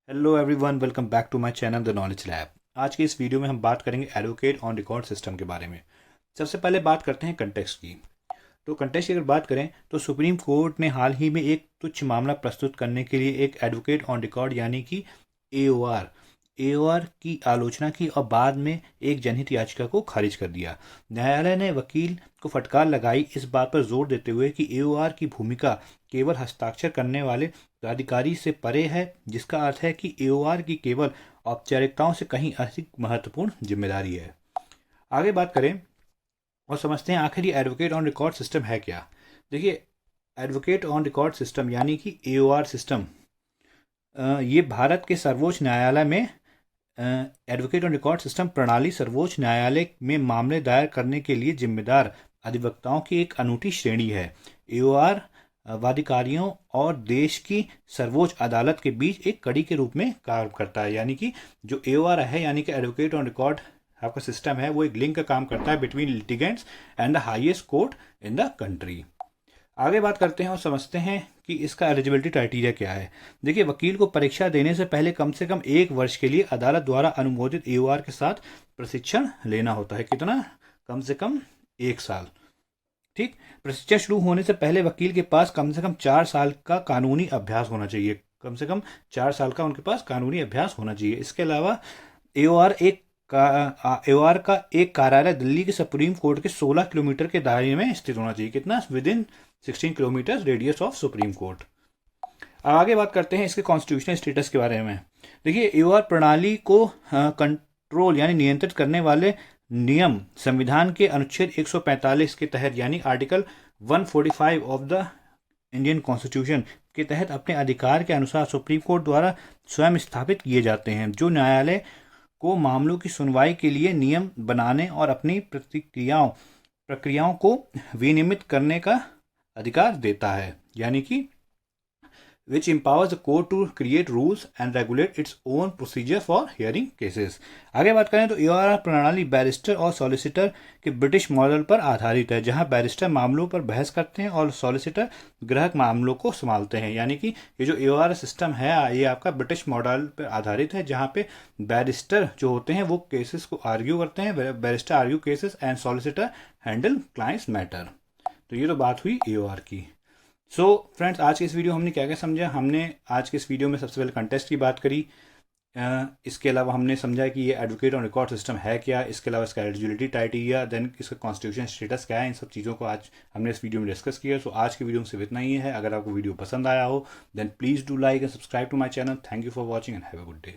Hello everyone, welcome back to my channel the knowledge lab. आज की इस video में हम बात करेंगे एडवोकेट ऑन रिकॉर्ड सिस्टम के बारे में। सबसे पहले बात करते हैं कंटेक्स्ट की। तो कंटेक्स्ट की अगर बात करें तो सुप्रीम कोर्ट ने हाल ही में एक तुच्छ मामला प्रस्तुत करने के लिए एक एडवोकेट ऑन रिकॉर्ड यानी कि एओआर की आलोचना की और बाद में एक जनहित याचिका को खारिज कर दिया। न्यायालय ने वकील को फटकार लगाई, इस बात पर जोर देते हुए कि एओआर की भूमिका केवल हस्ताक्षर करने वाले प्राधिकारी से परे है, जिसका अर्थ है कि एओआर की केवल औपचारिकताओं से कहीं अधिक महत्वपूर्ण जिम्मेदारी है। आगे बात करें और समझते हैं आखिर ये एडवोकेट ऑन रिकॉर्ड सिस्टम है क्या। देखिए, एडवोकेट ऑन रिकॉर्ड सिस्टम यानी कि एओआर सिस्टम ये भारत के सर्वोच्च न्यायालय में एडवोकेट ऑन रिकॉर्ड सिस्टम प्रणाली सर्वोच्च न्यायालय में मामले दायर करने के लिए जिम्मेदार अधिवक्ताओं की एक अनूठी श्रेणी है। एओआर वादिकारियों और देश की सर्वोच्च अदालत के बीच एक कड़ी के रूप में काम करता है। यानी कि जो एओआर है यानी कि एडवोकेट ऑन रिकॉर्ड आपका सिस्टम है, वो एक लिंक का काम करता है between litigants and the highest court in the country. आगे बात करते हैं और समझते हैं कि इसका एलिजिबिलिटी क्राइटेरिया क्या है। देखिए, वकील को परीक्षा देने से कम 1 वर्ष के लिए अदालत द्वारा अनुमोदित एओआर के साथ प्रशिक्षण लेना होता है। कितना? कम से कम 1 साल। ठीक। प्रशिक्षण शुरू होने से पहले वकील के पास कम से कम 4 साल का कानूनी अभ्यास होना चाहिए। कम से कम 4 साल का उनके पास कानूनी अभ्यास होना चाहिए। इसके अलावा एओआर का एक कार्यालय दिल्ली के सुप्रीम कोर्ट के 16 किलोमीटर के दायरे में स्थित होना चाहिए। कितना? With in 16 kilometre radius of supreme court. आगे बात करते हैं इसके कॉन्स्टिट्यूशनल स्टेटस के बारे में। देखिए, एओआर प्रणाली को कंट्रोल यानी नियंत्रित करने वाले नियम संविधान के अनुच्छेद 145 के तहत यानी article 145 of the Indian constitution के तहत अपने अधिकार के अनुसार सुप्रीम कोर्ट द्वारा स्वयं स्थापित किए जाते हैं, जो न्यायालय को मामलों की सुनवाई के लिए नियम बनाने और अपनी प्रक्रियाओं को विनियमित करने का अधिकार देता है। यानी कि which empowers the court to create rules and regulate its own procedure for hearing cases। आगे बात करें तो एओआर प्रणाली बैरिस्टर और सॉलिसिटर के ब्रिटिश मॉडल पर आधारित है, जहां बैरिस्टर मामलों पर बहस करते हैं और सॉलिसिटर ग्राहक मामलों को संभालते हैं। यानी कि ये जो एओआर सिस्टम है ये आपका ब्रिटिश मॉडल पर आधारित है, जहां पे बैरिस्टर जो होते हैं वो केसेस को आर्ग्यू करते हैं, barrister argue cases and solicitor handle clients matter. तो ये तो बात हुई एओआर की। फ्रेंड्स, आज के इस वीडियो हमने क्या क्या समझा। हमने आज के इस वीडियो में सबसे पहले कंटेस्ट की बात करी। इसके अलावा हमने समझा कि ये एडवोकेट ऑन रिकॉर्ड सिस्टम है क्या, इसके अलावा इसका एलिजिबिलिटी क्राइटेरिया, देन इसका कॉन्स्टिट्यूशन स्टेटस क्या है, इन सब चीज़ों को आज हमने इस वीडियो में डिस्कस किया। सो आज की वीडियो में सिर्फ इतना ही है। अगर आपको वीडियो पसंद आया हो then please do like and subscribe to my channel. Thank you for watching and have a good day.